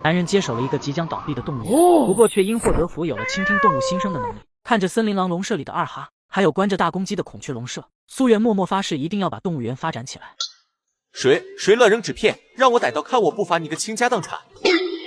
男人接手了一个即将倒闭的动物园，不过却因祸得福，有了倾听动物心声的能力。看着森林狼笼舍里的二哈，还有关着大公鸡的孔雀笼舍，苏媛默默发誓一定要把动物园发展起来。谁乱扔纸片，让我逮到看我不罚你个倾家荡产！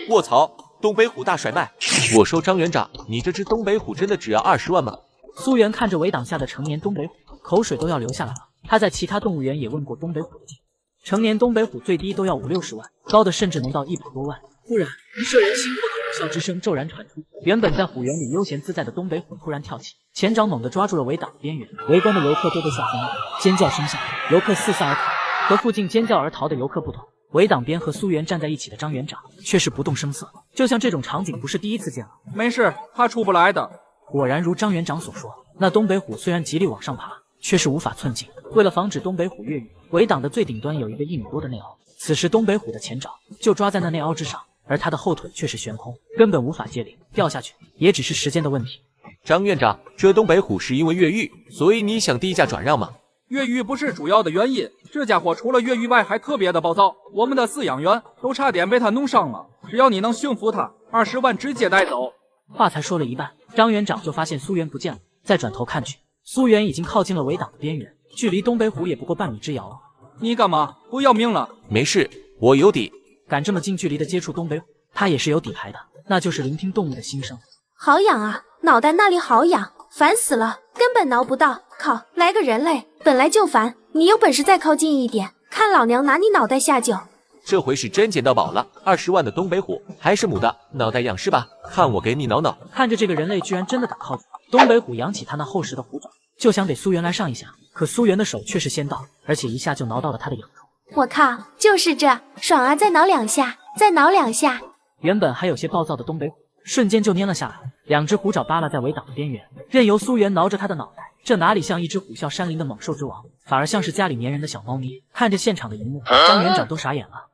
卧槽，东北虎大甩卖！我说张园长，你这只东北虎真的只要20万吗？苏媛看着围挡下的成年东北虎，口水都要流下来了。他在其他动物园也问过东北虎的价格，成年东北虎最低都要50-60万，高的甚至能到100多万。忽然，摄人心魄的虎啸之声骤然传出，原本在虎园里悠闲自在的东北虎突然跳起，前掌猛地抓住了围挡的边缘，围观的游客都被吓疯了，尖叫声下，游客四散而逃。和附近尖叫而逃的游客不同，围挡边和苏媛站在一起的张园长却是不动声色，就像这种场景不是第一次见了。没事，他出不来的。果然如张园长所说，那东北虎虽然极力往上爬，却是无法寸进。为了防止东北虎越狱，围挡的最顶端有一个1米多的内凹，此时东北虎的前爪就抓在那内凹之上，而他的后腿却是悬空，根本无法接力，掉下去也只是时间的问题。张院长，这东北虎是因为越狱，所以你想低价转让吗？越狱不是主要的原因，这家伙除了越狱外还特别的暴躁，我们的饲养员都差点被他弄伤了。只要你能驯服他，20万直接带走。话才说了一半，张园长就发现苏媛不见了，再转头看去，苏媛已经靠近了围挡的边缘，距离东北虎也不过半米之遥了。你干嘛？不要命了？没事，我有底。敢这么近距离的接触东北虎，他也是有底牌的，那就是聆听动物的心声。好痒啊，脑袋那里好痒，烦死了，根本挠不到。靠，来个人类，本来就烦，你有本事再靠近一点，看老娘拿你脑袋下酒。这回是真捡到宝了，20万的东北虎，还是母的，脑袋痒是吧？看我给你挠挠。看着这个人类居然真的敢靠近，东北虎扬起他那厚实的虎爪，就想给苏媛来上一下，可苏媛的手却是先到，而且一下就挠到了他的痒处。我靠，就是这爽啊！再挠2下，再挠2下。原本还有些暴躁的东北虎瞬间就蔫了下来，2只虎爪扒拉在围挡的边缘，任由苏媛挠着他的脑袋。这哪里像一只虎啸山林的猛兽之王，反而像是家里粘人的小猫咪。看着现场的一幕，张园长都傻眼了。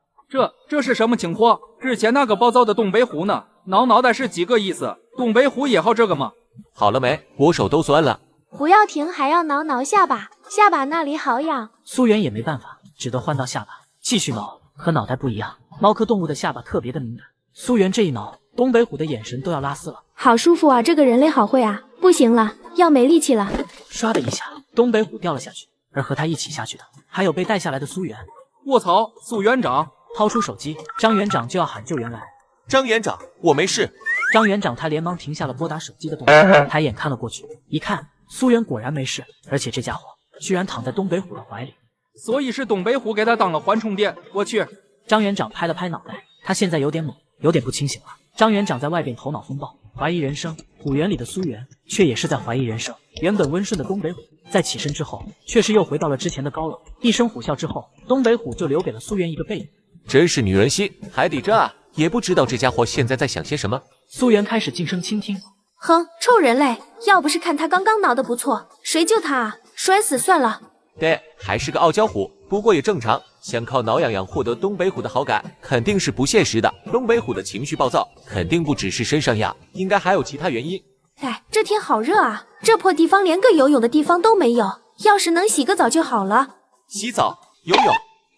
这是什么情况？之前那个暴躁的东北虎呢？挠脑袋是几个意思？东北虎也好这个吗？好了没？我手都酸了。不要停，还要挠下巴，下巴那里好痒。苏媛也没办法，只得换到下巴继续挠。和脑袋不一样，猫科动物的下巴特别的敏感。苏媛这一挠，东北虎的眼神都要拉丝了。好舒服啊，这个人类好会啊！不行了，要没力气了。唰的一下，东北虎掉了下去，而和他一起下去的还有被带下来的苏媛。卧槽，苏园长！掏出手机，张园长就要喊救援来。张园长，我没事。张园长他连忙停下了拨打手机的动作，抬眼看了过去，一看苏媛果然没事，而且这家伙居然躺在东北虎的怀里。所以是东北虎给他当了缓冲垫。我去！张园长拍了拍脑袋，他现在有点懵，有点不清醒了。张园长在外边头脑风暴，怀疑人生，虎园里的苏媛却也是在怀疑人生。原本温顺的东北虎在起身之后，却是又回到了之前的高冷。一声虎啸之后，东北虎就留给了苏媛一个背影。真是女人心，海底针啊！也不知道这家伙现在在想些什么。苏媛开始静声倾听。哼，臭人类！要不是看他刚刚挠得不错，谁救他啊？摔死算了。对，还是个傲娇虎，不过也正常。想靠挠痒痒获得东北虎的好感，肯定是不现实的。东北虎的情绪暴躁，肯定不只是身上痒，应该还有其他原因。哎，这天好热啊，这破地方连个游泳的地方都没有，要是能洗个澡就好了。洗澡、游泳。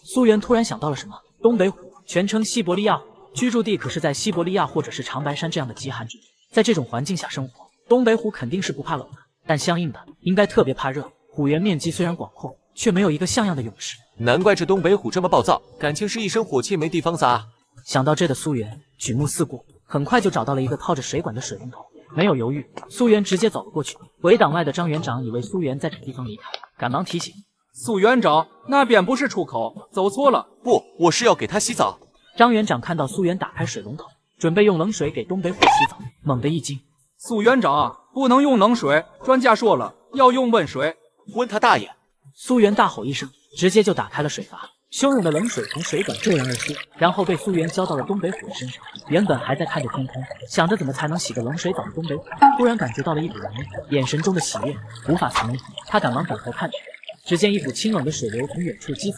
苏媛突然想到了什么。东北虎全称西伯利亚虎，居住地可是在西伯利亚或者是长白山这样的极寒之地。在这种环境下生活，东北虎肯定是不怕冷的，但相应的应该特别怕热。虎园面积虽然广阔，却没有一个像样的泳池。难怪这东北虎这么暴躁，感情是一身火气没地方撒。想到这的苏媛举目四顾，很快就找到了一个靠着水管的水龙头。没有犹豫，苏媛直接走了过去。围挡外的张园长以为苏媛在这地方离开，赶忙提醒苏园长，那边不是出口，走错了。不，我是要给他洗澡。张园长看到苏媛打开水龙头，准备用冷水给东北虎洗澡，猛地一惊。苏园长啊，不能用冷水，专家说了，要用温水。温他大爷！苏媛大吼一声，直接就打开了水阀，汹涌的冷水从水管骤然而出，然后被苏媛浇到了东北虎的身上。原本还在看着天空，想着怎么才能洗个冷水澡的东北虎，突然感觉到了一股凉意，眼神中的喜悦无法藏匿。他赶忙转头看去，只见一股清冷的水流从远处激洒，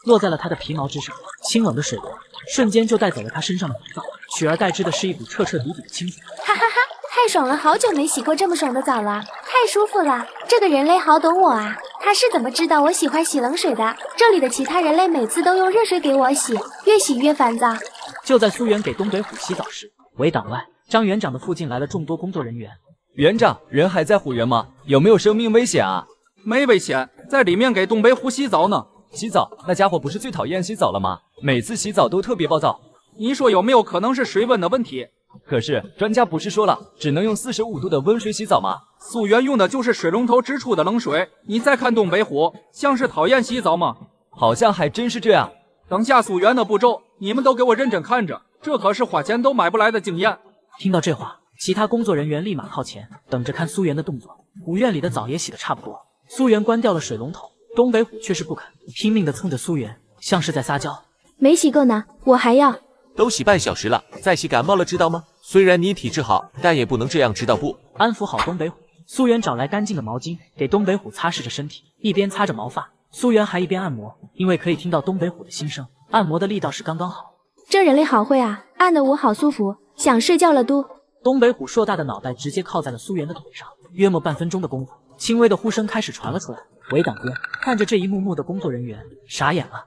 落在了他的皮毛之上。清冷的水流瞬间就带走了他身上的浮躁，取而代之的是一股彻彻底底的清爽。哈哈哈，太爽了，好久没洗过这么爽的澡了，太舒服了。这个人类好懂我啊，他是怎么知道我喜欢洗冷水的？这里的其他人类每次都用热水给我洗，越洗越烦躁。就在苏元给东北虎洗澡时，围挡外，张园长的附近来了众多工作人员。园长，人还在虎园吗？有没有生命危险啊？没危险，在里面给东北虎洗澡呢。洗澡？那家伙不是最讨厌洗澡了吗？每次洗澡都特别暴躁。你说有没有可能是水温的问题？可是专家不是说了，只能用45度的温水洗澡吗？溯源用的就是水龙头直出的冷水。你再看东北虎，像是讨厌洗澡吗？好像还真是这样。等下溯源的步骤，你们都给我认真看着，这可是花钱都买不来的经验。听到这话，其他工作人员立马靠前，等着看苏源的动作。虎院里的澡也洗得差不多，苏源关掉了水龙头，东北虎却是不肯，拼命地蹭着苏源，像是在撒娇。没洗够呢，我还要。都洗半小时了，再洗感冒了知道吗？虽然你体质好，但也不能这样，知道不？安抚好东北虎，苏源找来干净的毛巾，给东北虎擦拭着身体，一边擦着毛发，苏源还一边按摩，因为可以听到东北虎的心声，按摩的力道是刚刚好。这人类好会啊，按得我好舒服，想睡觉了都。东北虎硕大的脑袋直接靠在了苏源的腿上，约莫半分钟的功夫，轻微的呼声开始传了出来。围挡边看着这一幕幕的工作人员傻眼了。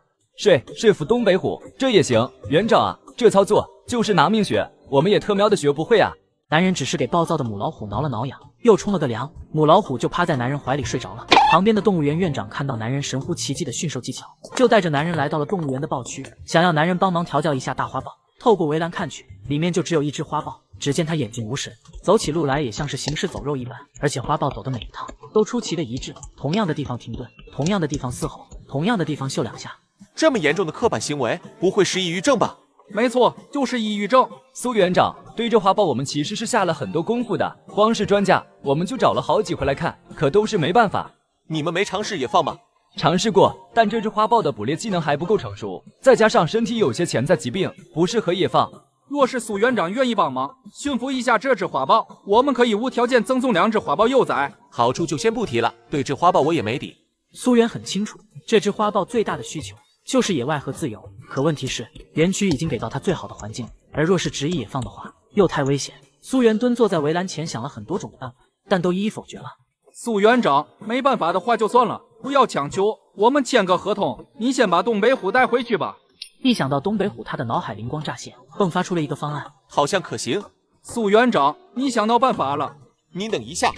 说服东北虎，这也行？园长啊，这操作就是拿命学，我们也特喵的学不会啊！男人只是给暴躁的母老虎挠了挠痒，又冲了个凉，母老虎就趴在男人怀里睡着了。旁边的动物园院长看到男人神乎其技的驯兽技巧，就带着男人来到了动物园的豹区，想要男人帮忙调教一下大花豹。透过围栏看去，里面就只有一只花豹，只见它眼睛无神，走起路来也像是行尸走肉一般，而且花豹走的每一趟都出奇的一致，同样的地方停顿，同样的地方嘶吼，同样的地方嗅两下。这么严重的刻板行为，不会是抑郁症吧？没错，就是抑郁症。苏园长，对这花豹我们其实是下了很多功夫的，光是专家我们就找了好几回来看，可都是没办法。你们没尝试野放吗？尝试过，但这只花豹的捕猎技能还不够成熟，再加上身体有些潜在疾病，不适合野放。若是苏园长愿意帮忙驯服一下这只花豹，我们可以无条件赠送2只花豹幼崽。好处就先不提了，对这花豹我也没底。苏源很清楚，这只花豹最大的需求就是野外和自由，可问题是园区已经给到它最好的环境，而若是执意野放的话，又太危险。苏源蹲坐在围栏前，想了很多种办法，但都一一否决了。苏园长，没办法的话就算了，不要强求，我们签个合同，你先把东北虎带回去吧。一想到东北虎，他的脑海灵光乍现，迸发出了一个方案，好像可行。苏园长，你想到办法了？您等一下。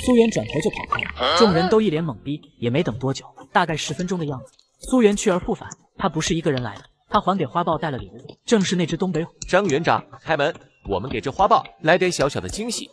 苏源转头就跑开了，众人都一脸懵逼，也没等多久，大概10分钟的样子，苏源去而复返。他不是一个人来的，他还给花豹带了礼物，正是那只东北虎。张园长，开门，我们给这花豹来点小小的惊喜。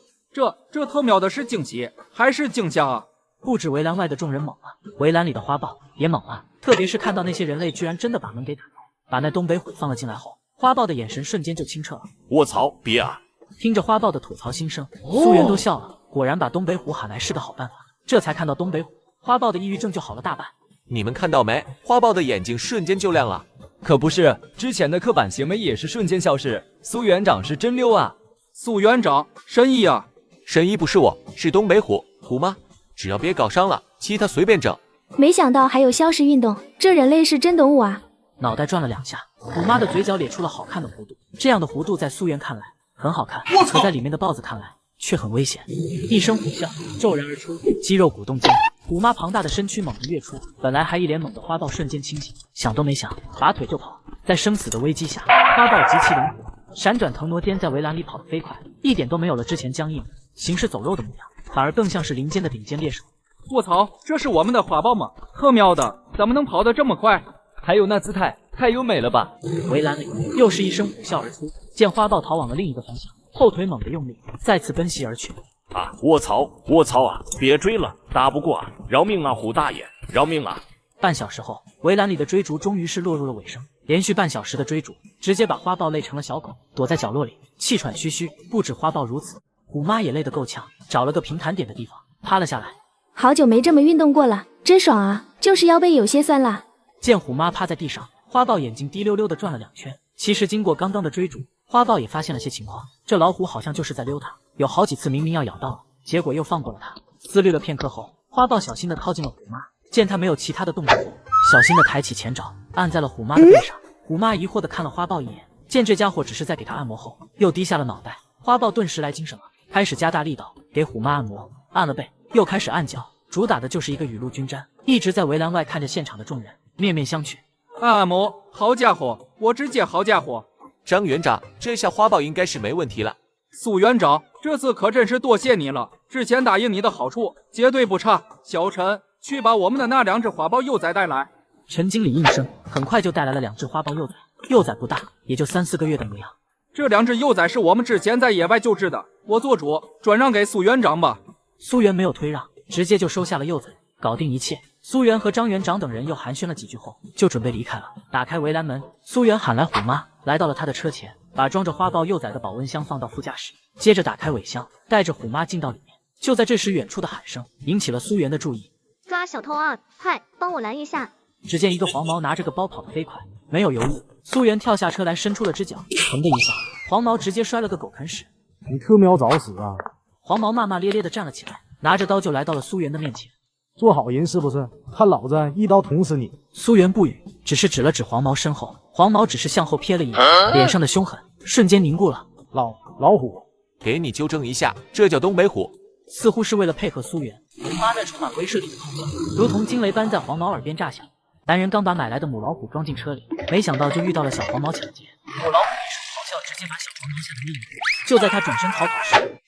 这特喵的是惊喜还是惊吓啊？不止围栏外的众人懵了，围栏里的花豹也懵了，特别是看到那些人类居然真的把门给打开，把那东北虎放了进来后，花豹的眼神瞬间就清澈了。卧槽，别啊！听着花豹的吐槽心声，苏源都笑了，果然把东北虎喊来是个好办法。这才看到东北虎，花豹的抑郁症就好了大半。你们看到没？花豹的眼睛瞬间就亮了。可不是，之前的刻板行为也是瞬间消失。苏园长是真溜啊！苏园长，神医啊！神医不是我，是东北虎。虎妈，只要别搞伤了，其他随便整。没想到还有消失运动，这人类是真懂我啊！脑袋转了2下，虎妈的嘴角咧出了好看的弧度，这样的弧度在苏源看来很好看，可在里面的豹子看来却很危险。一声虎啸骤然而出，肌肉鼓动间，虎妈庞大的身躯猛地跃出，本来还一脸懵的花豹瞬间清醒，想都没想，拔腿就跑。在生死的危机下，花豹极其灵活，闪转腾挪间在围栏里跑得飞快，一点都没有了之前僵硬行尸走肉的模样，反而更像是林间的顶尖猎手。卧槽，这是我们的花豹吗？特喵的，怎么能跑得这么快？还有那姿态，太优美了吧！围栏里又是一声虎啸而出，见花豹逃往了另一个方向，后腿猛地用力，再次奔袭而去。啊！卧槽，卧槽啊！别追了，打不过啊！饶命啊，虎大爷，饶命啊！半小时后，围栏里的追逐终于是落入了尾声。连续半小时的追逐，直接把花豹累成了小狗，躲在角落里，气喘吁吁。不止花豹如此，虎妈也累得够呛，找了个平坦点的地方趴了下来。好久没这么运动过了，真爽啊！就是腰背有些酸啦。见虎妈趴在地上，花豹眼睛滴溜溜地转了2圈。其实经过刚刚的追逐，花豹也发现了些情况，这老虎好像就是在溜达，有好几次明明要咬到了，结果又放过了它。思虑了片刻后，花豹小心地靠近了虎妈，见它没有其他的动作后，小心地抬起前爪按在了虎妈的背上。虎妈疑惑地看了花豹一眼，见这家伙只是在给它按摩后，又低下了脑袋。花豹顿时来精神了，开始加大力道给虎妈按摩，按了背，又开始按脚，主打的就是一个雨露均沾。一直在围栏外看着现场的众人面面相觑。按摩，好家伙，我直接好家伙！张园长，这下花豹应该是没问题了。苏园长，这次可真是多谢你了，之前答应你的好处绝对不差。小陈，去把我们的那2只花豹幼崽带来。陈经理应声，很快就带来了2只花豹幼崽。幼崽不大，也就3、4个月的模样。这2只幼崽是我们之前在野外救治的，我做主，转让给苏园长吧。苏园没有推让，直接就收下了幼崽，搞定一切。苏园和张园长等人又寒暄了几句后，就准备离开了。打开围栏门，苏园喊来虎妈，来到了他的车前，把装着花豹幼崽的保温箱放到副驾驶，接着打开尾箱，带着虎妈进到里面。就在这时，远处的喊声引起了苏园的注意。抓小偷啊！快帮我拦一下！只见一个黄毛拿着个包跑得飞快，没有犹豫，苏园跳下车来，伸出了只脚，砰的一下，黄毛直接摔了个狗啃屎。你特喵找死啊！黄毛骂骂咧咧的站了起来，拿着刀就来到了苏园的面前。做好人是不是？看老子一刀捅死你！苏园不语，只是指了指黄毛身后。黄毛只是向后瞥了一眼，脸上的凶狠瞬间凝固了。老虎，给你纠正一下，这叫东北虎。似乎是为了配合苏园，虎妈那充满威慑力的痛喝如同惊雷般在黄毛耳边炸响。男人刚把买来的母老虎装进车里，没想到就遇到了小黄毛抢劫。母老虎一声咆哮，直接把小黄毛吓得命令。就在他转身逃跑时，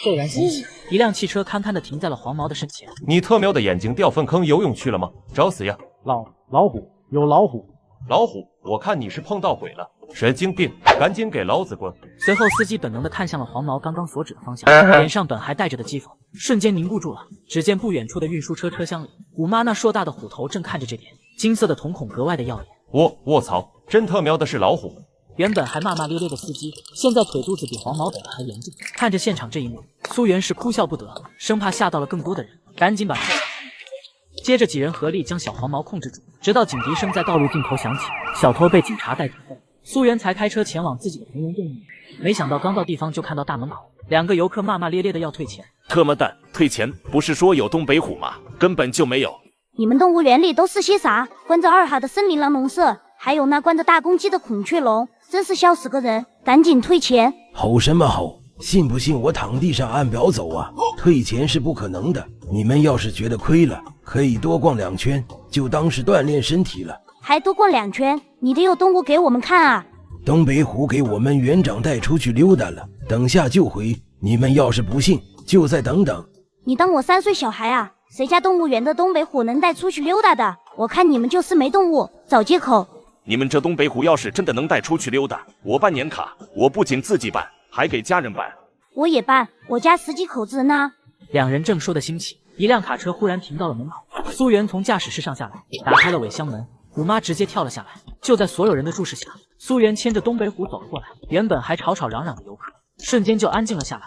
骤然响起，一辆汽车堪堪地停在了黄毛的身前。你特喵的眼睛掉粪坑游泳去了吗？找死呀！老虎有老虎！老虎，我看你是碰到鬼了，神经病，赶紧给老子滚！随后，司机本能地看向了黄毛刚刚所指的方向，脸上本还带着的讥讽瞬间凝固住了。只见不远处的运输车车厢里，虎妈那硕大的虎头正看着这边，金色的瞳孔格外的耀眼。我操，真特喵的是老虎！原本还骂骂咧咧的司机，现在腿肚子比黄毛抖得还严重。看着现场这一幕，苏园是哭笑不得，生怕吓到了更多的人，赶紧把车接着几人合力将小黄毛控制住，直到警笛声在道路尽头响起，小偷被警察带走后，苏园才开车前往自己的同源动物园。没想到刚到地方就看到大门口2个游客骂骂咧咧的要退钱。特么蛋，退钱不是说有东北虎吗？根本就没有。你们动物园里都是些啥？关着2哈的森林狼笼舍，还有那关着大公鸡的孔雀笼，真是笑死个人！赶紧退钱！吼什么吼？信不信我躺地上按表走啊？退钱是不可能的。你们要是觉得亏了，可以多逛2圈，就当是锻炼身体了。还多逛2圈？你得有动物给我们看啊！东北虎给我们园长带出去溜达了，等下就回。你们要是不信，就再等等。你当我3岁小孩啊？谁家动物园的东北虎能带出去溜达的？我看你们就是没动物，找借口。你们这东北虎要是真的能带出去溜达，我办年卡，我不仅自己办，还给家人办。我也办，我家10几口子呢。2人正说得兴起，一辆卡车忽然停到了门口。苏园从驾驶室上下来，打开了尾箱门，虎妈直接跳了下来。就在所有人的注视下，苏园牵着东北虎走了过来。原本还吵吵嚷嚷的游客，瞬间就安静了下来。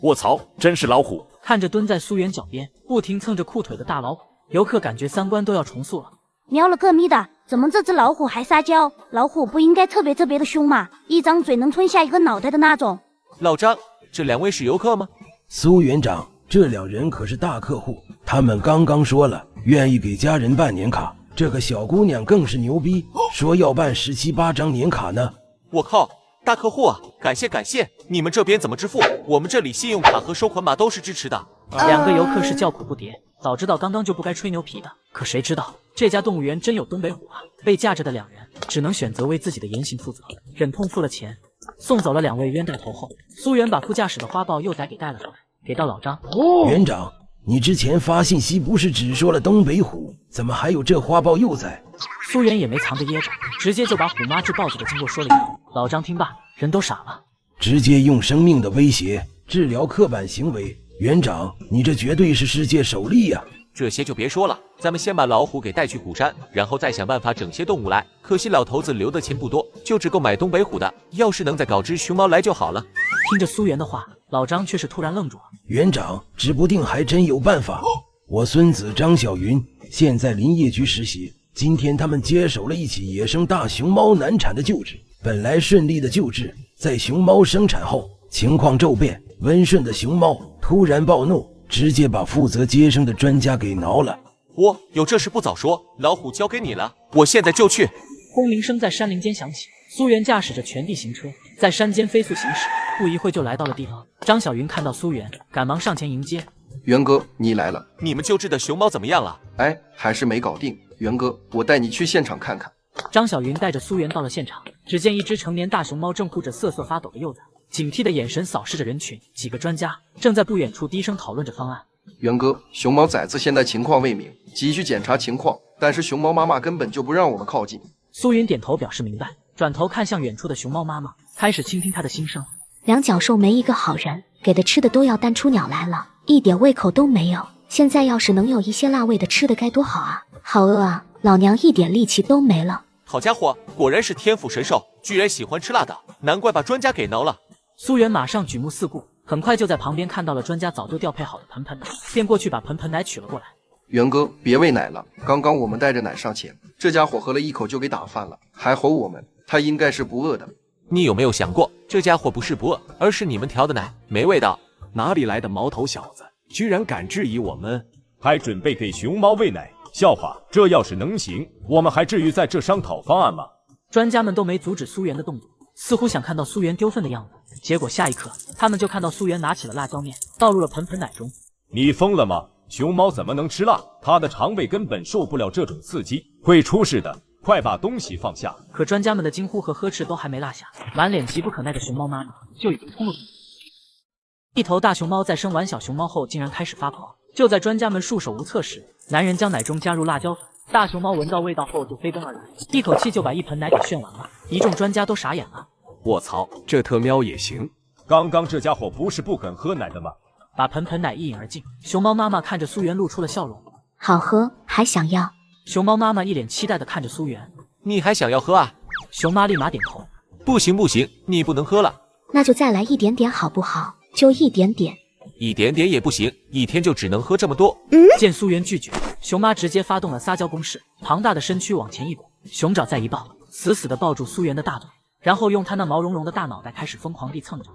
我操，真是老虎！看着蹲在苏园脚边不停蹭着裤腿的大老虎，游客感觉3观都要重塑了。喵了个咪的，怎么这只老虎还撒娇？老虎不应该特别的凶吗？一张嘴能吞下一个脑袋的那种。老张，这2位是游客吗？苏园长，这2人可是大客户，他们刚刚说了愿意给家人办年卡。这个小姑娘更是牛逼，说要办17、8张年卡呢。我靠，大客户啊！感谢感谢！你们这边怎么支付？我们这里信用卡和收款码都是支持的。2个游客是叫苦不迭，早知道刚刚就不该吹牛皮的。可谁知道这家动物园真有东北虎啊！被架着的2人只能选择为自己的言行负责，忍痛付了钱，送走了2位冤大头后，苏园把副驾驶的花豹幼崽给带了出来，给到老张。园长，你之前发信息不是只说了东北虎，怎么还有这花豹幼崽？苏园也没藏着掖着，直接就把虎妈治豹子的经过说了一遍。老张听罢，人都傻了，直接用生命的威胁治疗刻板行为。园长，你这绝对是世界首例呀！这些就别说了，咱们先把老虎给带去虎山，然后再想办法整些动物来。可惜老头子留的钱不多，就只够买东北虎的。要是能再搞只熊猫来就好了。听着苏园的话，老张却是突然愣住了。园长，指不定还真有办法。我孙子张小云现在林业局实习，今天他们接手了一起野生大熊猫难产的救治。本来顺利的救治，在熊猫生产后情况骤变，温顺的熊猫突然暴怒，直接把负责接生的专家给挠了。我有这事不早说，老虎交给你了，我现在就去。轰鸣声在山林间响起，苏园驾驶着全地形车在山间飞速行驶，不一会就来到了地方。张小云看到苏园，赶忙上前迎接。元哥，你来了。你们救治的熊猫怎么样了？哎，还是没搞定。元哥，我带你去现场看看。张小云带着苏媛到了现场，只见一只成年大熊猫正护着瑟瑟发抖的幼崽，警惕的眼神扫视着人群。几个专家正在不远处低声讨论着方案。元哥，熊猫崽子现在情况未明，急需检查情况，但是熊猫妈妈根本就不让我们靠近。苏云点头表示明白，转头看向远处的熊猫妈妈，开始倾听她的心声。两脚兽没一个好人，给的吃的都要淡出鸟来了，一点胃口都没有。现在要是能有一些辣味的吃的该多好啊！好饿啊，老娘一点力气都没了。好家伙，果然是天赋神兽，居然喜欢吃辣的，难怪把专家给挠了。苏媛马上举目四顾，很快就在旁边看到了专家早就调配好的盆盆奶，便过去把盆盆奶取了过来。元哥，别喂奶了，刚刚我们带着奶上前，这家伙喝了一口就给打翻了，还吼我们，他应该是不饿的。你有没有想过，这家伙不是不饿，而是你们调的奶没味道。哪里来的毛头小子，居然敢质疑我们？还准备给熊猫喂奶，笑话！这要是能行，我们还至于在这商讨方案吗？专家们都没阻止苏媛的动作，似乎想看到苏媛丢粪的样子。结果下一刻，他们就看到苏媛拿起了辣椒面，倒入了盆盆奶中。你疯了吗？熊猫怎么能吃辣？它的肠胃根本受不了这种刺激，会出事的。快把东西放下！可专家们的惊呼和呵斥都还没落下，满脸急不可耐的熊猫妈妈就已经冲了过来。一头大熊猫在生完小熊猫后，竟然开始发狂。就在专家们束手无策时，男人将奶中加入辣椒粉，大熊猫闻到味道后就飞奔而来，一口气就把一盆奶给炫完了。一众专家都傻眼了。卧槽，这特喵也行！刚刚这家伙不是不肯喝奶的吗？把盆盆奶一饮而尽，熊猫妈妈看着苏媛露出了笑容。好喝，还想要？熊猫妈妈一脸期待地看着苏媛。你还想要喝啊？熊妈立马点头。不行不行，你不能喝了。那就再来一点点好不好？就一点点。一点点也不行，一天就只能喝这么多。见苏媛拒绝，熊妈直接发动了撒娇攻势，庞大的身躯往前一拱，熊爪再一抱，死死地抱住苏媛的大腿，然后用它那毛茸茸的大脑袋开始疯狂地蹭着。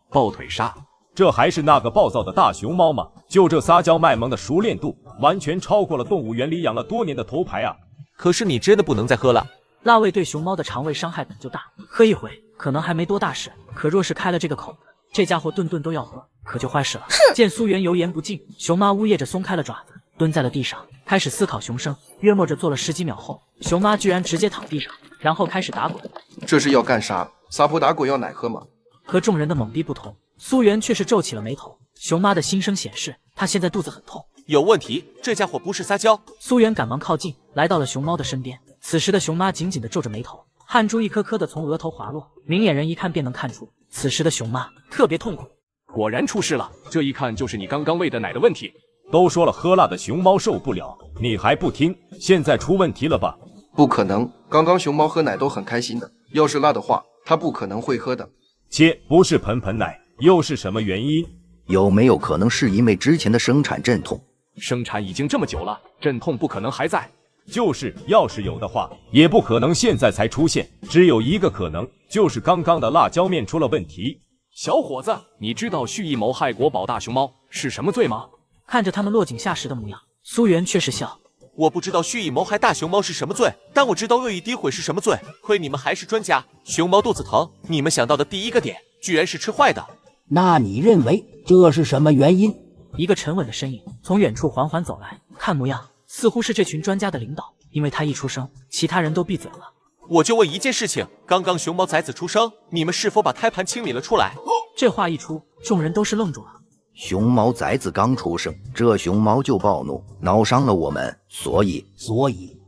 抱腿杀！这还是那个暴躁的大熊猫吗？就这撒娇卖萌的熟练度，完全超过了动物园里养了多年的头牌啊！可是你真的不能再喝了。辣味对熊猫的肠胃伤害本就大，喝一回可能还没多大事，可若是开了这个口子，这家伙顿顿都要喝，可就坏事了。见苏媛油盐不进，熊妈呜咽着松开了爪子，蹲在了地上，开始思考熊生。约莫着做了10几秒后，熊妈居然直接躺地上，然后开始打滚。这是要干啥？撒泼打滚要奶喝吗？和众人的懵逼不同，苏媛却是皱起了眉头。熊妈的心声显示，她现在肚子很痛。有问题，这家伙不是撒娇。苏媛赶忙靠近，来到了熊猫的身边。此时的熊妈紧紧地皱着眉头，汗珠一颗颗的从额头滑落，明眼人一看便能看出，此时的熊妈特别痛苦。果然出事了，这一看就是你刚刚喂的奶的问题。都说了喝辣的熊猫受不了，你还不听，现在出问题了吧？不可能，刚刚熊猫喝奶都很开心的，要是辣的话，它不可能会喝的。切，不是盆盆奶，又是什么原因？有没有可能是因为之前的生产阵痛？生产已经这么久了，阵痛不可能还在。就是，要是有的话，也不可能现在才出现。只有一个可能，就是刚刚的辣椒面出了问题。小伙子，你知道蓄意谋害国宝大熊猫是什么罪吗？看着他们落井下石的模样，苏媛却是笑。我不知道蓄意谋害大熊猫是什么罪，但我知道恶意诋毁是什么罪。亏你们还是专家。熊猫肚子疼，你们想到的第一个点，居然是吃坏的。那你认为这是什么原因？一个沉稳的身影从远处缓缓走来，看模样似乎是这群专家的领导，因为他一出声，其他人都闭嘴了。我就问一件事情，刚刚熊猫崽子出生，你们是否把胎盘清理了出来？这话一出，众人都是愣住了。熊猫崽子刚出生，这熊猫就暴怒，挠伤了我们，所以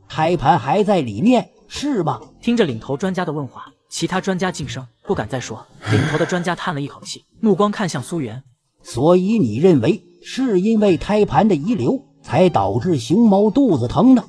胎盘还在里面，是吧？听着领头专家的问话，其他专家噤声，不敢再说。领头的专家叹了一口气，目光看向苏媛。所以你认为是因为胎盘的遗留才导致熊猫肚子疼的？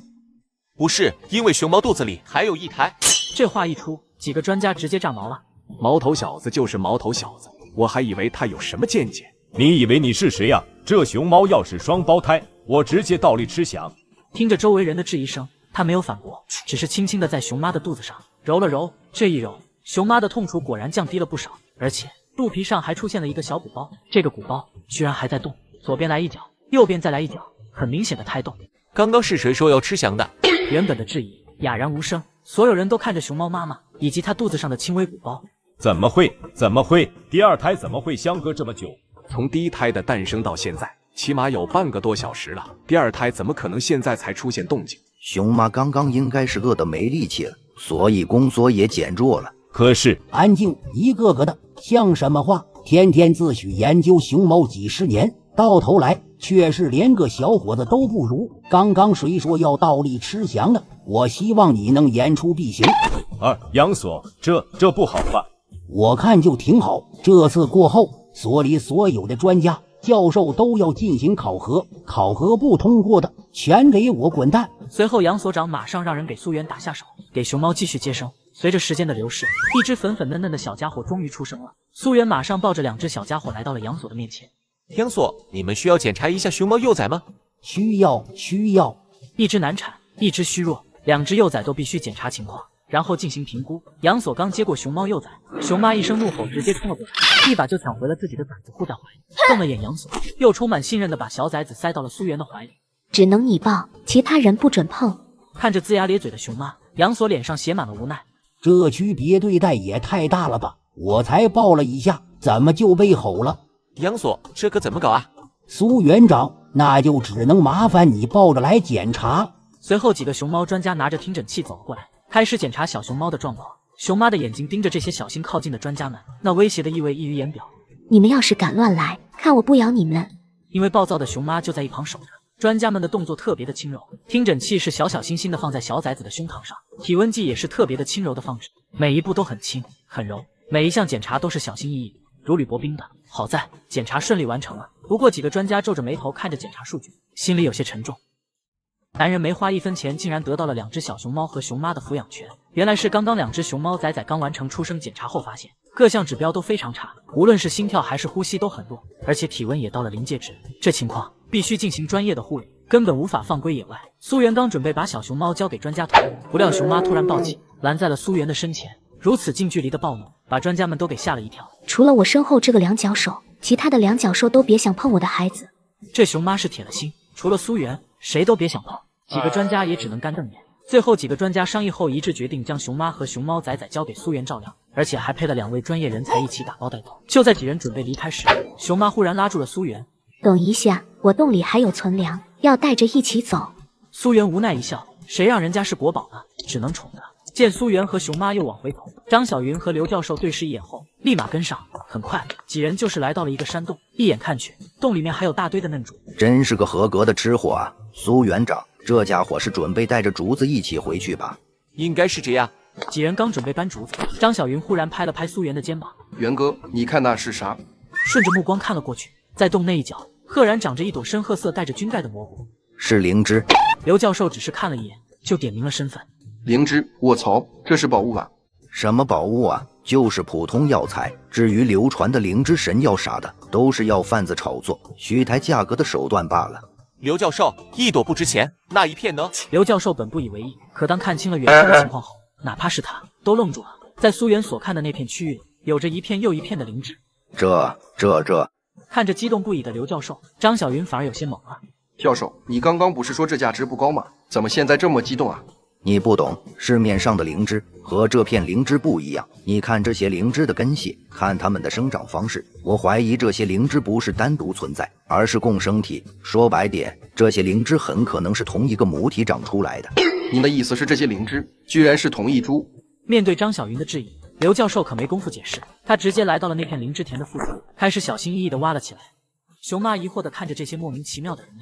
不是，因为熊猫肚子里还有一胎。这话一出，几个专家直接炸毛了。毛头小子就是毛头小子，我还以为他有什么见解。你以为你是谁呀？这熊猫要是双胞胎，我直接倒立吃翔。听着周围人的质疑声，他没有反驳，只是轻轻地在熊妈的肚子上揉了揉。这一揉，熊妈的痛楚果然降低了不少，而且肚皮上还出现了一个小鼓包，这个鼓包居然还在动，左边来一脚，右边再来一脚，很明显的胎动。刚刚是谁说要吃翔的？原本的质疑哑然无声，所有人都看着熊猫妈妈以及她肚子上的轻微鼓包。怎么会？第二胎怎么会相隔这么久？从第一胎的诞生到现在，起码有半个多小时了。第二胎怎么可能现在才出现动静？熊妈刚刚应该是饿得没力气了，所以宫缩也减弱了。可是，安静，一个个的像什么话？天天自诩研究熊猫几十年，到头来却是连个小伙子都不如。刚刚谁说要倒立吃翔的？我希望你能言出必行。杨所，这不好吧？我看就挺好。这次过后，所里所有的专家、教授都要进行考核，考核不通过的，全给我滚蛋！随后，杨所长马上让人给苏元打下手，给熊猫继续接生。随着时间的流逝，一只粉粉嫩嫩的小家伙终于出生了。苏元马上抱着2只小家伙来到了杨所的面前。杨所，你们需要检查一下熊猫幼崽吗？需要。一只难产，一只虚弱，2只幼崽都必须检查情况，然后进行评估。杨所刚接过熊猫幼崽，熊妈一声怒吼，直接冲了过来，一把就抢回了自己的崽子，护在怀里。瞪了眼杨所，又充满信任的把小崽子塞到了苏元的怀里。只能你抱，其他人不准碰。看着龇牙咧嘴的熊妈，杨所脸上写满了无奈。这区别对待也太大了吧！我才抱了一下，怎么就被吼了？杨所，这可怎么搞啊？苏园长，那就只能麻烦你抱着来检查。随后几个熊猫专家拿着听诊器走了过来，开始检查小熊猫的状况。熊妈的眼睛盯着这些小心靠近的专家们，那威胁的意味溢于言表。你们要是敢乱来，看我不咬你们！因为暴躁的熊妈就在一旁守着。专家们的动作特别的轻柔，听诊器是小心心的放在小崽子的胸膛上，体温计也是特别的轻柔的放置，每一步都很轻很柔，每一项检查都是小心翼翼，如履薄冰的。好在检查顺利完成了，不过几个专家皱着眉头看着检查数据，心里有些沉重。男人没花1分钱，竟然得到了2只小熊猫和熊妈的抚养权。原来是刚刚2只熊猫崽刚完成出生检查后发现，各项指标都非常差，无论是心跳还是呼吸都很弱，而且体温也到了临界值。这情况必须进行专业的护理，根本无法放归野外。苏元刚准备把小熊猫交给专家团，不料熊妈突然暴起，拦在了苏元的身前。如此近距离的暴怒，把专家们都给吓了一跳。除了我身后这个2脚兽，其他的2脚兽都别想碰我的孩子。这熊妈是铁了心，除了苏元，谁都别想碰。几个专家也只能干瞪眼。最后几个专家商议后一致决定将熊妈和熊猫崽交给苏元照料，而且还配了2位专业人才一起打包带走。就在几人准备离开时，熊妈忽然拉住了苏元。等一下，我洞里还有存粮，要带着一起走。苏元无奈一笑，谁让人家是国宝呢，只能宠的。见苏元和熊妈又往回走，张小云和刘教授对视一眼后，立马跟上。很快，几人就是来到了一个山洞，一眼看去，洞里面还有大堆的嫩竹。真是个合格的吃货啊，苏园长。这家伙是准备带着竹子一起回去吧？应该是这样。几人刚准备搬竹子，张小云忽然拍了拍苏元的肩膀：“元哥，你看那是啥？”顺着目光看了过去，在洞那一角，赫然长着一朵深褐色带着菌盖的蘑菇。是灵芝。刘教授只是看了一眼，就点明了身份。灵芝，卧槽，这是宝物啊！什么宝物啊？就是普通药材。至于流传的灵芝神药啥的，都是药贩子炒作、虚抬价格的手段罢了。刘教授，一朵不值钱，那一片呢？刘教授本不以为意，可当看清了远处的情况后，哪怕是他都愣住了。在苏元所看的那片区域，有着一片又一片的灵芝。这看着激动不已的刘教授，张小云反而有些懵了。教授，你刚刚不是说这价值不高吗？怎么现在这么激动啊？你不懂，市面上的灵芝和这片灵芝不一样。你看这些灵芝的根系，看它们的生长方式，我怀疑这些灵芝不是单独存在，而是共生体。说白点，这些灵芝很可能是同一个母体长出来的。您的意思是这些灵芝居然是同一株？面对张小云的质疑，刘教授可没工夫解释，他直接来到了那片灵芝田的附近，开始小心翼翼地挖了起来。熊妈疑惑地看着这些莫名其妙的人类。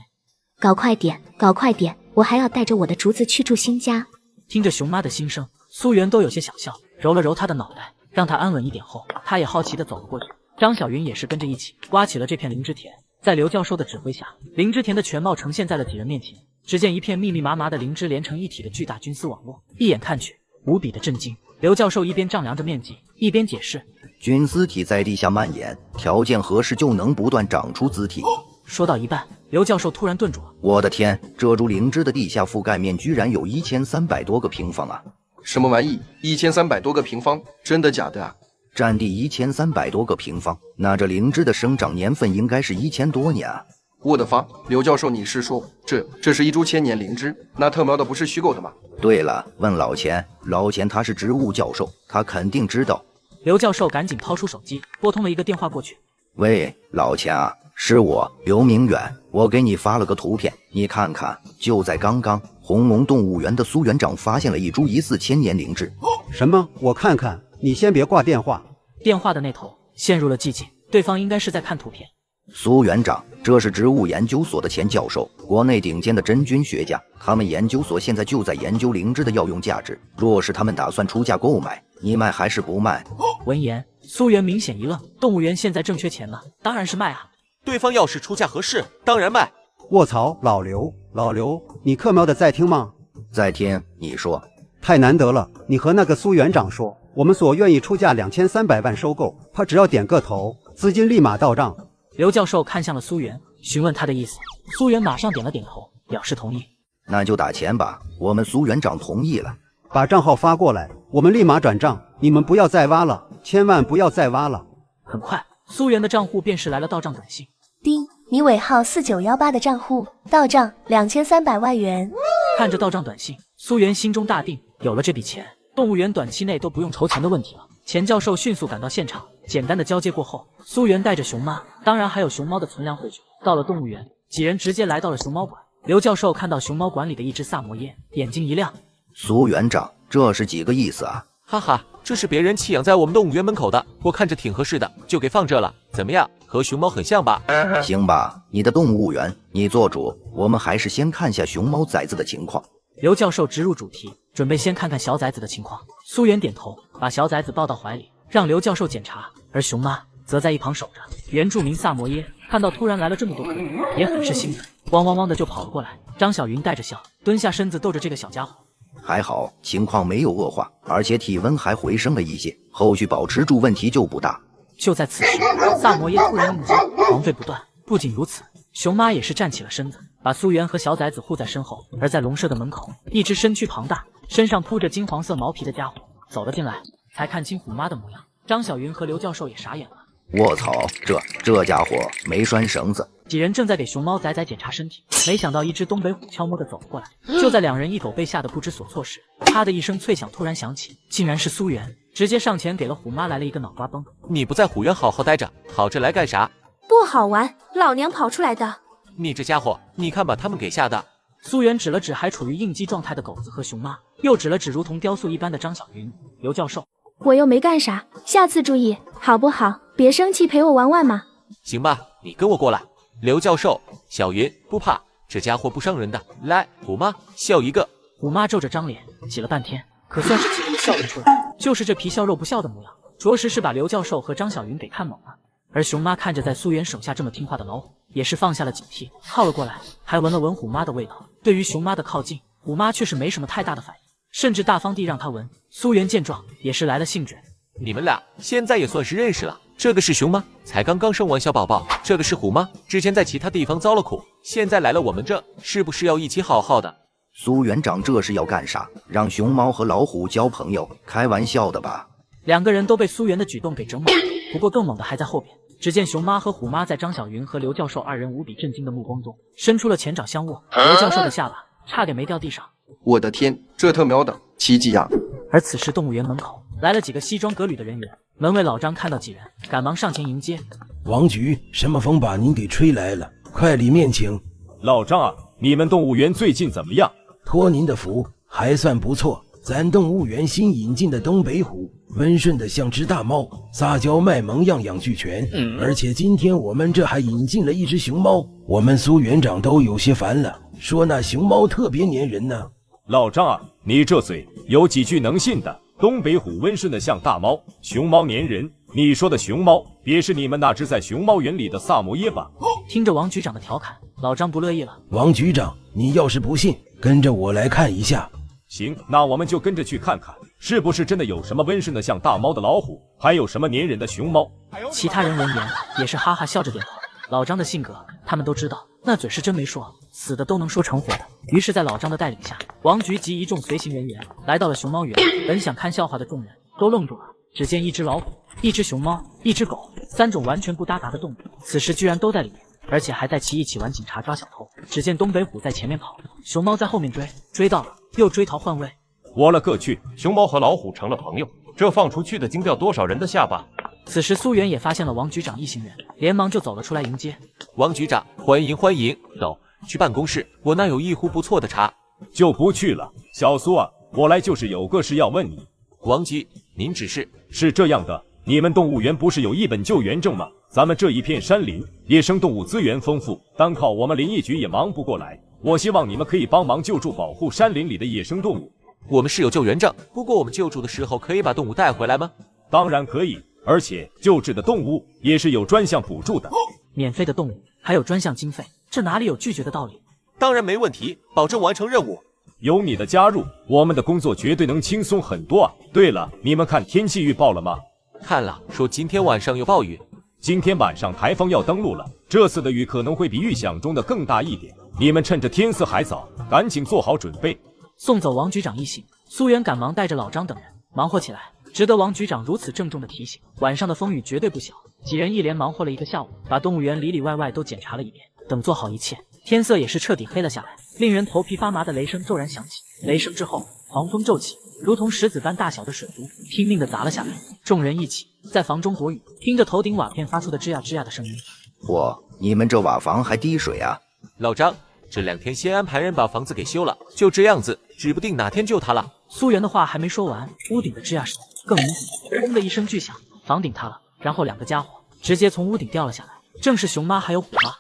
搞快点，搞快点！我还要带着我的竹子去住新家。听着熊妈的心声，苏元都有些想笑，揉了揉他的脑袋，让他安稳一点后，他也好奇地走了过去。张小云也是跟着一起挖起了这片灵芝田。在刘教授的指挥下，灵芝田的全貌呈现在了几人面前。只见一片密密麻麻的灵芝连成一体的巨大菌丝网络，一眼看去无比的震惊。刘教授一边丈量着面积，一边解释：菌丝体在地下蔓延，条件合适就能不断长出子体。说到一半，刘教授突然顿住了。我的天，这株灵芝的地下覆盖面居然有1300多个平方啊！什么玩意？1300多个平方？真的假的啊？占地1300多个平方，那这灵芝的生长年份应该是1000多年啊！我的发，刘教授，你是说这是一株千年灵芝？那特喵的不是虚构的吗？对了，问老钱，老钱他是植物教授，他肯定知道。刘教授赶紧掏出手机，拨通了一个电话过去。喂，老钱啊，是我，刘明远。我给你发了个图片，你看看。就在刚刚，鸿蒙动物园的苏园长发现了一株疑似千年灵芝。什么？我看看。你先别挂电话。电话的那头陷入了寂静，对方应该是在看图片。苏园长，这是植物研究所的前教授，国内顶尖的真菌学家。他们研究所现在就在研究灵芝的药用价值。若是他们打算出价购买，你卖还是不卖？闻言，苏元明显一愣。动物园现在正缺钱呢，当然是卖啊。对方要是出价合适，当然卖。卧槽，老刘，你客喵的在听吗？在听，你说。太难得了，你和那个苏园长说，我们所愿意出价2300万收购，他只要点个头，资金立马到账。刘教授看向了苏元，询问他的意思。苏元马上点了点头，表示同意。那就打钱吧，我们苏园长同意了。把账号发过来，我们立马转账。你们不要再挖了，千万不要再挖了。很快，苏元的账户便是来了到账短信。丁，你尾号4918的账户到账2300万元。看着到账短信，苏元心中大定，有了这笔钱，动物园短期内都不用筹钱的问题了。钱教授迅速赶到现场，简单的交接过后，苏元带着熊妈，当然还有熊猫的存粮回去。到了动物园，几人直接来到了熊猫馆。刘教授看到熊猫馆里的一只萨摩耶，眼睛一亮。苏园长，这是几个意思啊？哈哈，这是别人弃养在我们动物园门口的，我看着挺合适的，就给放这了。怎么样，和熊猫很像吧？行吧，你的动物园你做主，我们还是先看下熊猫崽子的情况。刘教授直入主题，准备先看看小崽子的情况。苏元点头，把小崽子抱到怀里，让刘教授检查，而熊妈则在一旁守着。原住民萨摩耶看到突然来了这么多客人，也很是兴奋，汪汪汪的就跑了过来。张小云带着笑，蹲下身子逗着这个小家伙。还好情况没有恶化，而且体温还回升了一些，后续保持住问题就不大。就在此时，萨摩耶突然应激，狂吠不断。不仅如此，熊妈也是站起了身子，把苏元和小崽子护在身后。而在笼舍的门口，一只身躯庞大、身上铺着金黄色毛皮的家伙走了进来，才看清虎妈的模样。张小云和刘教授也傻眼了。卧槽，这家伙没拴绳子。几人正在给熊猫崽崽检查身体，没想到一只东北虎悄摸地走了过来。就在两人一狗被吓得不知所措时，啪的一声脆响突然响起，竟然是苏元，直接上前给了虎妈来了一个脑瓜崩。你不在虎园好好待着，跑这来干啥？多好玩，老娘跑出来的。你这家伙，你看把他们给吓的。苏元指了指还处于应激状态的狗子和熊妈，又指了指如同雕塑一般的张小云。刘教授，我又没干啥，下次注意好不好？别生气，陪我玩玩嘛。行吧，你跟我过来。刘教授，小云不怕，这家伙不伤人的。来，虎妈笑一个。虎妈皱着张脸挤了半天，可算是挤出笑容出来，就是这皮笑肉不笑的模样，着实是把刘教授和张小云给看懵了。而熊妈看着在苏元手下这么听话的老虎，也是放下了警惕，靠了过来，还闻了闻虎妈的味道。对于熊妈的靠近，虎妈却是没什么太大的反应，甚至大方地让她闻。苏元见状，也是来了兴致。你们俩现在也算是认识了。这个是熊妈，才刚刚生完小宝宝；这个是虎妈，之前在其他地方遭了苦，现在来了我们这，是不是要一起好好的？苏园长这是要干啥？让熊猫和老虎交朋友？开玩笑的吧？两个人都被苏元的举动给整懵了，不过更猛的还在后边。只见熊妈和虎妈在张小云和刘教授二人无比震惊的目光中，伸出了前掌相握，刘教授的下巴差点没掉地上。我的天，这特喵的奇迹呀！而此时动物园门口来了几个西装革履的人员，门卫老张看到几人，赶忙上前迎接。王局，什么风把您给吹来了？快里面请。老张啊，你们动物园最近怎么样？托您的福，还算不错。咱动物园新引进的东北虎，温顺的像只大猫，撒娇卖萌样样俱全。而且今天我们这还引进了一只熊猫，我们苏园长都有些烦了，说那熊猫特别粘人呢。老张啊，你这嘴有几句能信的？东北虎温顺的像大猫，熊猫粘人。你说的熊猫，别是你们那只在熊猫园里的萨摩耶吧？听着王局长的调侃，老张不乐意了。王局长，你要是不信，跟着我来看一下。行，那我们就跟着去看看，是不是真的有什么温顺的像大猫的老虎，还有什么粘人的熊猫。其他人闻言也是哈哈笑着点头。老张的性格他们都知道，那嘴是真没说，死的都能说成活的。于是在老张的带领下，王局及一众随行人员来到了熊猫园。本想看笑话的众人都愣住了，只见一只老虎、一只熊猫、一只狗，三种完全不搭嘎的动物，此时居然都在里面，而且还在其一起玩警察抓小偷。只见东北虎在前面跑，熊猫在后面追，追到了又追逃换位。我勒个去，熊猫和老虎成了朋友，这放出去的惊掉多少人的下巴。此时苏元也发现了王局长一行人，连忙就走了出来迎接。王局长，欢迎欢迎，走去办公室，我那有一壶不错的茶。就不去了，小苏啊，我来就是有个事要问你。王局，您指示。是这样的，你们动物园不是有一本救援证吗？咱们这一片山林，野生动物资源丰富，单靠我们林业局也忙不过来。我希望你们可以帮忙救助保护山林里的野生动物。我们是有救援证，不过我们救助的时候可以把动物带回来吗？当然可以，而且救治的动物也是有专项补助的。免费的动物还有专项经费，这哪里有拒绝的道理？当然没问题，保证完成任务。有你的加入，我们的工作绝对能轻松很多啊！对了，你们看天气预报了吗？看了，说今天晚上有暴雨。今天晚上台风要登陆了，这次的雨可能会比预想中的更大一点。你们趁着天色还早，赶紧做好准备。送走王局长一行，苏元赶忙带着老张等人忙活起来。值得王局长如此郑重的提醒，晚上的风雨绝对不小。几人一连忙活了一个下午，把动物园里里外外都检查了一遍。等做好一切，天色也是彻底黑了下来。令人头皮发麻的雷声骤然响起，雷声之后，狂风骤起，如同石子般大小的水珠拼命地砸了下来。众人一起在房中躲雨，听着头顶瓦片发出的吱呀吱呀的声音。你们这瓦房还滴水啊？老张，这2天先安排人把房子给修了，就这样子，指不定哪天就塌了。苏元的话还没说完，屋顶的吱呀声更明显，轰的一声巨响，房顶塌了，然后2个家伙直接从屋顶掉了下来，正是熊妈还有虎妈。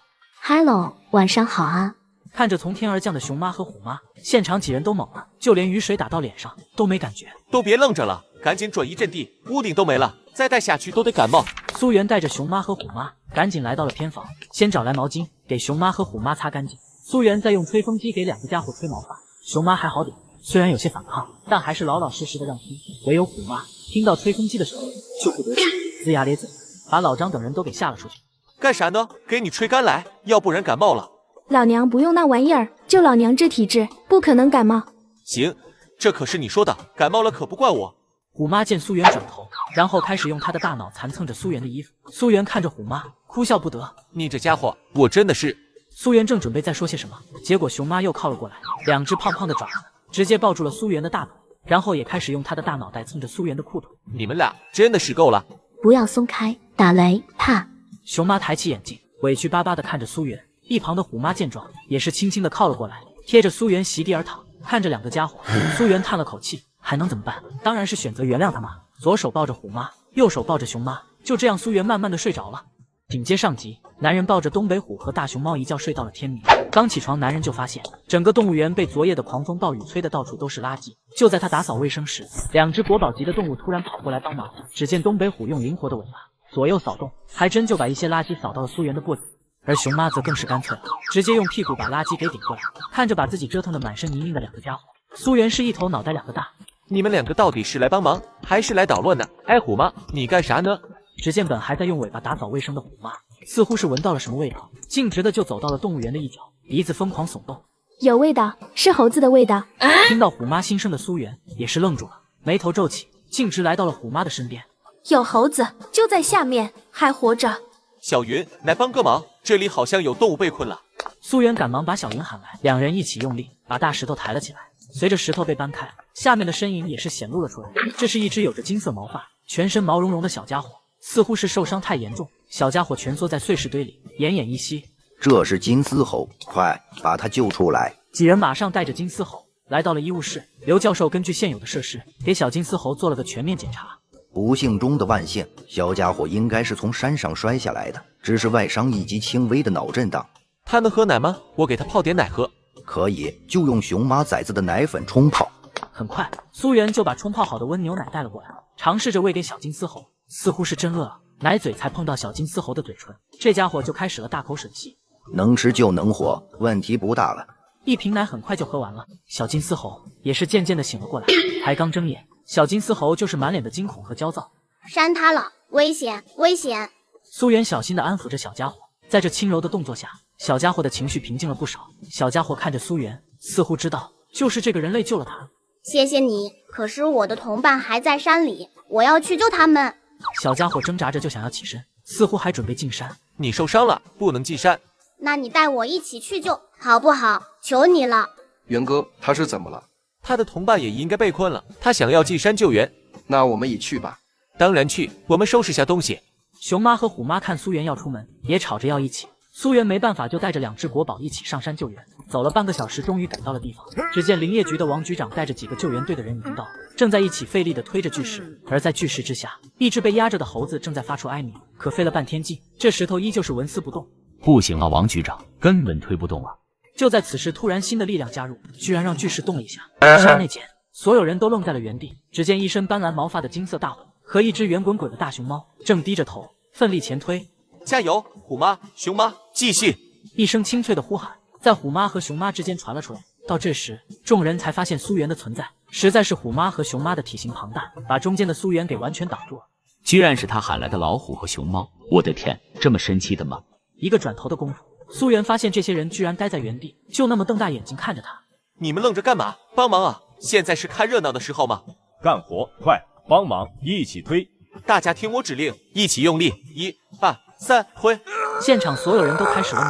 Hello， 晚上好啊！看着从天而降的熊妈和虎妈，现场几人都懵了，就连雨水打到脸上都没感觉。都别愣着了，赶紧转移阵地，屋顶都没了，再待下去都得感冒。苏元带着熊妈和虎妈赶紧来到了偏房，先找来毛巾给熊妈和虎妈擦干净。苏元再用吹风机给2个家伙吹毛发。熊妈还好点，虽然有些反抗，但还是老老实实的让听。唯有虎妈听到吹风机的声音就不得劲，龇牙咧嘴，把老张等人都给吓了出去。干啥呢？给你吹干来，要不然感冒了。老娘不用那玩意儿，就老娘这体质，不可能感冒。行，这可是你说的，感冒了可不怪我。虎妈见苏元转头，然后开始用她的大脑残蹭着苏元的衣服。苏元看着虎妈，哭笑不得。你这家伙，我真的是……苏元正准备再说些什么，结果熊妈又靠了过来，2只胖胖的爪子直接抱住了苏元的大腿，然后也开始用她的大脑袋蹭着苏元的裤腿。你们俩真的是够了！不要松开，打雷，怕！熊妈抬起眼睛，委屈巴巴地看着苏元。一旁的虎妈见状，也是轻轻地靠了过来，贴着苏元席地而躺，看着2个家伙，苏元叹了口气，还能怎么办？当然是选择原谅他嘛。左手抱着虎妈，右手抱着熊妈，就这样苏元慢慢地睡着了。紧接上集，男人抱着东北虎和大熊猫一觉睡到了天明。刚起床，男人就发现整个动物园被昨夜的狂风暴雨吹得到处都是垃圾。就在他打扫卫生时，2只国宝级的动物突然跑过来帮忙。只见东北虎用灵活的尾巴左右扫动，还真就把一些垃圾扫到了苏元的脖子。而熊妈则更是干脆了，直接用屁股把垃圾给顶过来。看着把自己折腾得满身泥泞的2个家伙，苏元是一头脑袋2个大。你们2个到底是来帮忙还是来捣乱的？哎，虎妈，你干啥呢？只见本还在用尾巴打扫卫生的虎妈，似乎是闻到了什么味道，径直的就走到了动物园的一角，鼻子疯狂耸动。有味道，是猴子的味道。听到虎妈心声的苏元也是愣住了，眉头皱起，径直来到了虎妈的身边。有猴子就在下面，还活着。小云，来帮个忙，这里好像有动物被困了。苏元赶忙把小云喊来，2人一起用力把大石头抬了起来。随着石头被搬开，下面的身影也是显露了出来。这是一只有着金色毛发、全身毛茸茸的小家伙，似乎是受伤太严重。小家伙蜷缩在碎石堆里，奄奄一息。这是金丝猴，快把它救出来！几人马上带着金丝猴来到了医务室。刘教授根据现有的设施，给小金丝猴做了个全面检查。不幸中的万幸，小家伙应该是从山上摔下来的，只是外伤以及轻微的脑震荡。他能喝奶吗？我给他泡点奶喝。可以，就用熊妈崽子的奶粉冲泡。很快，苏元就把冲泡好的温牛奶带了过来，尝试着喂给小金丝猴，似乎是真饿了，奶嘴才碰到小金丝猴的嘴唇，这家伙就开始了大口吮吸。能吃就能活，问题不大了。一瓶奶很快就喝完了，小金丝猴也是渐渐的醒了过来，才刚睁眼，小金丝猴就是满脸的惊恐和焦躁。山塌了，危险，危险！苏元小心地安抚着小家伙，在这轻柔的动作下，小家伙的情绪平静了不少。小家伙看着苏元，似乎知道就是这个人类救了他。谢谢你，可是我的同伴还在山里，我要去救他们。小家伙挣扎着就想要起身，似乎还准备进山。你受伤了，不能进山。那你带我一起去救，好不好？求你了。元哥，他是怎么了？他的同伴也应该被困了，他想要进山救援。那我们也去吧。当然去，我们收拾下东西。熊妈和虎妈看苏元要出门，也吵着要一起。苏元没办法，就带着2只国宝一起上山救援。走了半个小时，终于赶到了地方。只见林业局的王局长带着几个救援队的人已经到了，正在一起费力地推着巨石。而在巨石之下，一只被压着的猴子正在发出哀鸣，可费了半天劲，这石头依旧是纹丝不动。不行啊，王局长，根本推不动啊！就在此时，突然新的力量加入，居然让巨石动了一下。刹那间，所有人都愣在了原地。只见一身斑斓毛发的金色大虎和一只圆滚滚的大熊猫正低着头奋力前推。加油，虎妈、熊妈，继续！一声清脆的呼喊在虎妈和熊妈之间传了出来。到这时，众人才发现苏元的存在，实在是虎妈和熊妈的体型庞大，把中间的苏元给完全挡住了。居然是他喊来的老虎和熊猫！我的天，这么神奇的吗？一个转头的功夫，苏元发现这些人居然呆在原地，就那么瞪大眼睛看着他。你们愣着干嘛？帮忙啊！现在是看热闹的时候吗？干活，快帮忙，一起推！大家听我指令，一起用力！1、2、3，推！现场所有人都开始了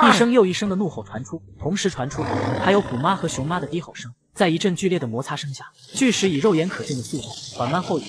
努力，一声又一声的怒吼传出，同时传出还有虎妈和熊妈的低吼声。在一阵剧烈的摩擦声下，巨石以肉眼可见的速度缓慢后移，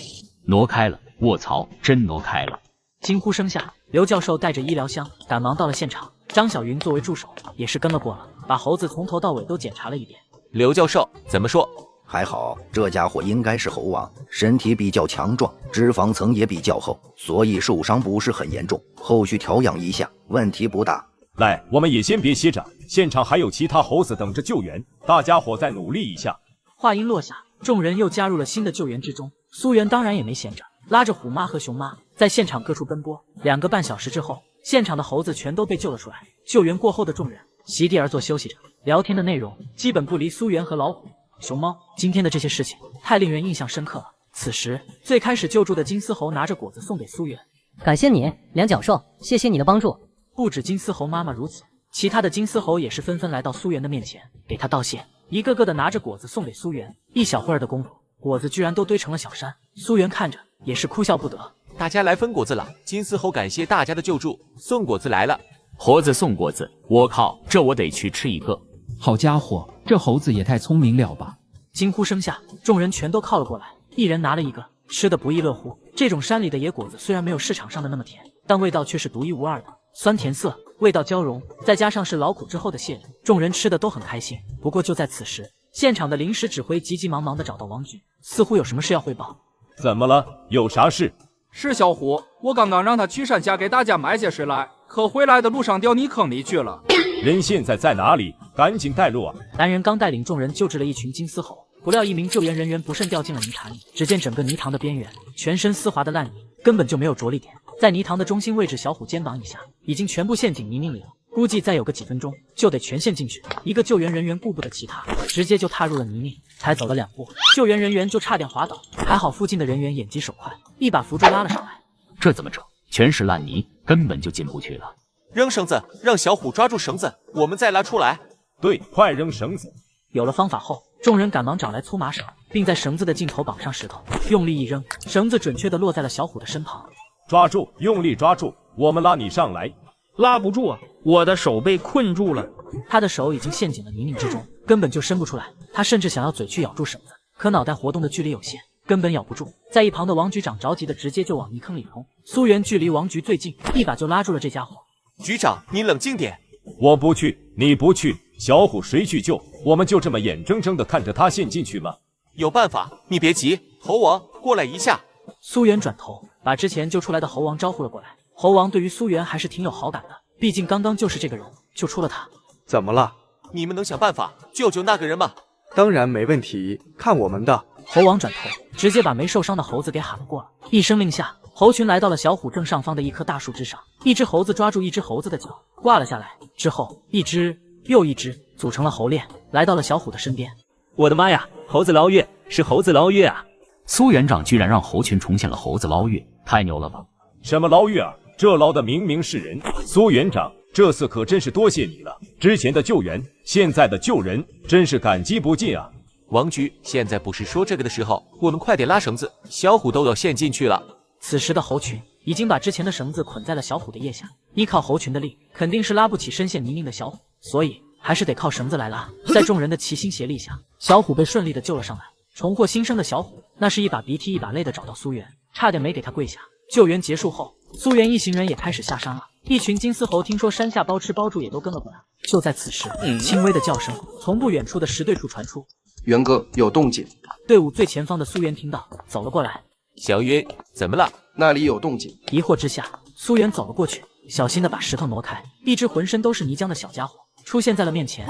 挪开了。卧槽，真挪开了！惊呼声下，刘教授带着医疗箱赶忙到了现场，张小云作为助手也是跟了过来，把猴子从头到尾都检查了一遍。刘教授怎么说？还好，这家伙应该是猴王，身体比较强壮，脂肪层也比较厚，所以受伤不是很严重，后续调养一下，问题不大。来，我们也先别歇着，现场还有其他猴子等着救援，大家伙再努力一下。话音落下，众人又加入了新的救援之中。苏元当然也没闲着，拉着虎妈和熊妈在现场各处奔波。2个半小时之后，现场的猴子全都被救了出来。救援过后的众人席地而坐休息着，聊天的内容基本不离苏元和老虎、熊猫。今天的这些事情太令人印象深刻了。此时，最开始救助的金丝猴拿着果子送给苏元，感谢你，梁教授，谢谢你的帮助。不止金丝猴妈妈如此，其他的金丝猴也是纷纷来到苏元的面前，给他道谢，一个个的拿着果子送给苏元。一小会儿的功夫，果子居然都堆成了小山。苏元看着也是哭笑不得。大家来分果子了，金丝猴感谢大家的救助，送果子来了。猴子送果子，我靠，这我得去吃一个。好家伙，这猴子也太聪明了吧！惊呼声下，众人全都靠了过来，一人拿了一个，吃得不亦乐乎。这种山里的野果子虽然没有市场上的那么甜，但味道却是独一无二的，酸甜涩，味道交融，再加上是劳苦之后的谢礼，众人吃的都很开心。不过就在此时，现场的临时指挥急急忙忙地找到王局，似乎有什么事要汇报。怎么了？有啥事？是小虎，我刚刚让他去山下给大家买些水来，可回来的路上掉泥坑里去了。人现在在哪里？赶紧带路啊！男人刚带领众人救治了一群金丝猴，不料一名救援人员不慎掉进了泥潭里。只见整个泥塘的边缘全身丝滑的烂泥，根本就没有着力点。在泥塘的中心位置，小虎肩膀以下已经全部陷进泥泞里了，估计再有个几分钟就得全陷进去。一个救援人员顾不得其他，直接就踏入了泥泞，才走了2步，救援人员就差点滑倒。还好附近的人员眼疾手快，一把扶住拉了上来。这怎么整？全是烂泥，根本就进不去了。扔绳子，让小虎抓住绳子，我们再拉出来。对，快扔绳子。有了方法后，众人赶忙找来粗麻绳，并在绳子的尽头绑上石头，用力一扔，绳子准确地落在了小虎的身旁。抓住，用力抓住，我们拉你上来。拉不住啊，我的手被困住了。他的手已经陷进了泥泞之中，根本就伸不出来。他甚至想要嘴去咬住绳子，可脑袋活动的距离有限，根本咬不住。在一旁的王局长着急的直接就往泥坑里冲。苏元距离王局最近，一把就拉住了这家伙。局长，你冷静点。我不去，你不去，小虎谁去救？我们就这么眼睁睁的看着他陷进去吗？有办法，你别急。猴王，过来一下。苏元转头把之前救出来的猴王招呼了过来。猴王对于苏元还是挺有好感的，毕竟刚刚就是这个人救出了他。怎么了？你们能想办法救救那个人吗？当然没问题，看我们的。猴王转头直接把没受伤的猴子给喊了过来，一声令下，猴群来到了小虎正上方的一棵大树之上。一只猴子抓住一只猴子的脚挂了下来，之后一只又一只组成了猴链，来到了小虎的身边。我的妈呀，猴子捞月，是猴子捞月啊！苏园长居然让猴群重现了猴子捞月，太牛了吧！什么捞月啊？这捞的明明是人。苏园长，这次可真是多谢你了，之前的救援，现在的救人，真是感激不尽啊！王局，现在不是说这个的时候，我们快点拉绳子，小虎都要陷进去了。此时的猴群已经把之前的绳子捆在了小虎的腋下，依靠猴群的力，肯定是拉不起深陷泥泞的小虎，所以还是得靠绳子来拉。在众人的齐心协力下，小虎被顺利的救了上来。重获新生的小虎，那是一把鼻涕一把泪的找到苏元，差点没给他跪下。救援结束后，苏元一行人也开始下山了。一群金丝猴听说山下包吃包住，也都跟了过来。就在此时，轻微的叫声从不远处的石队处传出。元哥，有动静。队伍最前方的苏元听到，走了过来。小云，怎么了？那里有动静。疑惑之下，苏元走了过去，小心的把石头挪开。一只浑身都是泥浆的小家伙出现在了面前。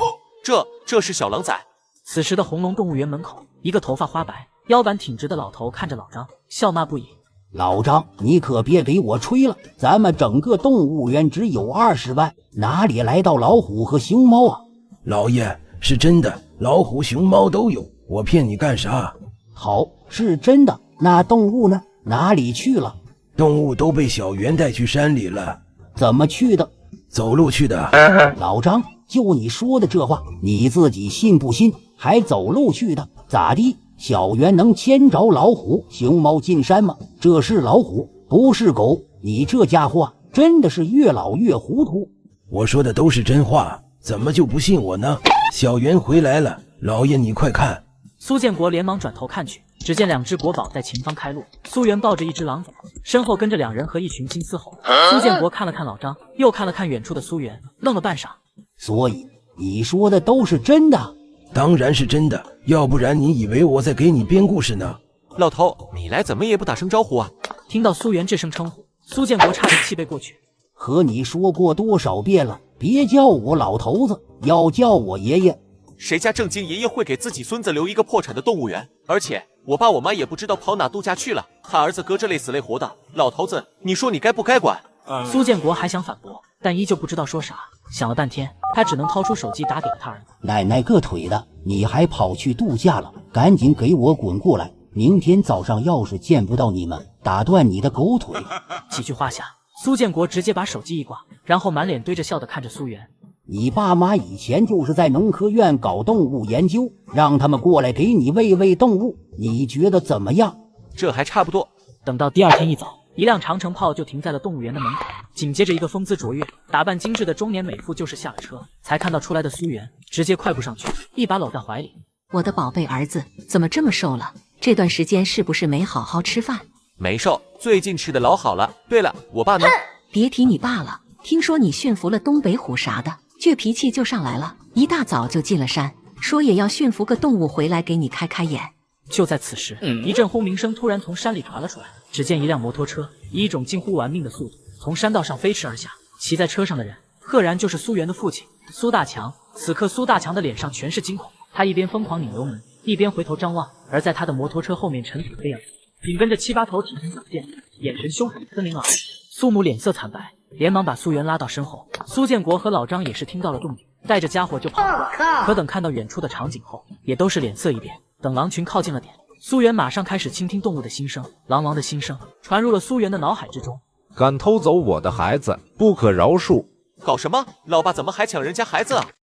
这是小狼崽。此时的红龙动物园门口，一个头发花白、腰板挺直的老头看着老张，笑骂不已。老张，你可别给我吹了，咱们整个动物园只有20万，哪里来到老虎和熊猫啊？老爷，是真的，老虎、熊猫都有，我骗你干啥？好，是真的。那动物呢？哪里去了？动物都被小袁带去山里了。怎么去的？走路去的。老张，就你说的这话，你自己信不信？还走路去的？咋地？小袁能牵着老虎、熊猫进山吗？这是老虎，不是狗。你这家伙真的是越老越糊涂。我说的都是真话，怎么就不信我呢？小袁回来了，老爷你快看！苏建国连忙转头看去，只见2只国宝在前方开路，苏元抱着一只狼崽，身后跟着2人和一群金丝猴。苏建国看了看老张，又看了看远处的苏元，愣了半晌。所以你说的都是真的？当然是真的，要不然你以为我在给你编故事呢？老头，你来怎么也不打声招呼啊？听到苏元这声称呼，苏建国差点气背过去。和你说过多少遍了，别叫我老头子，要叫我爷爷。谁家正经爷爷会给自己孙子留一个破产的动物园？而且我爸我妈也不知道跑哪度假去了，他儿子搁这累死累活的，老头子，你说你该不该管？苏建国还想反驳，但依旧不知道说啥。想了半天，他只能掏出手机打给了他儿子。奶奶个腿的，你还跑去度假了？赶紧给我滚过来！明天早上要是见不到你们，打断你的狗腿！几句话下，苏建国直接把手机一挂，然后满脸堆着笑的看着苏元。你爸妈以前就是在农科院搞动物研究，让他们过来给你喂喂动物，你觉得怎么样？这还差不多。等到第2天一早，一辆长城炮就停在了动物园的门口，紧接着一个风姿卓越、打扮精致的中年美妇就是下了车，才看到出来的苏元，直接快步上去，一把搂在怀里。我的宝贝儿子怎么这么瘦了？这段时间是不是没好好吃饭？没瘦，最近吃的老好了。对了，我爸呢？别提你爸了，听说你驯服了东北虎啥的，倔脾气就上来了，一大早就进了山，说也要驯服个动物回来给你开开眼。就在此时，一阵轰鸣声突然从山里传了出来，只见一辆摩托车以一种近乎玩命的速度从山道上飞驰而下，骑在车上的人赫然就是苏元的父亲苏大强。此刻苏大强的脸上全是惊恐，他一边疯狂拧油门，一边回头张望，而在他的摩托车后面尘土飞扬，紧跟着7、8头体型矫健、眼神凶狠的森林老师。苏母脸色惨白，连忙把苏元拉到身后。苏建国和老张也是听到了动静，带着家伙就跑了过来。可等看到远处的场景后，也都是脸色一变。等狼群靠近了点，苏元马上开始倾听动物的心声，狼王的心声传入了苏元的脑海之中。敢偷走我的孩子，不可饶恕！搞什么？老爸怎么还抢人家孩子啊？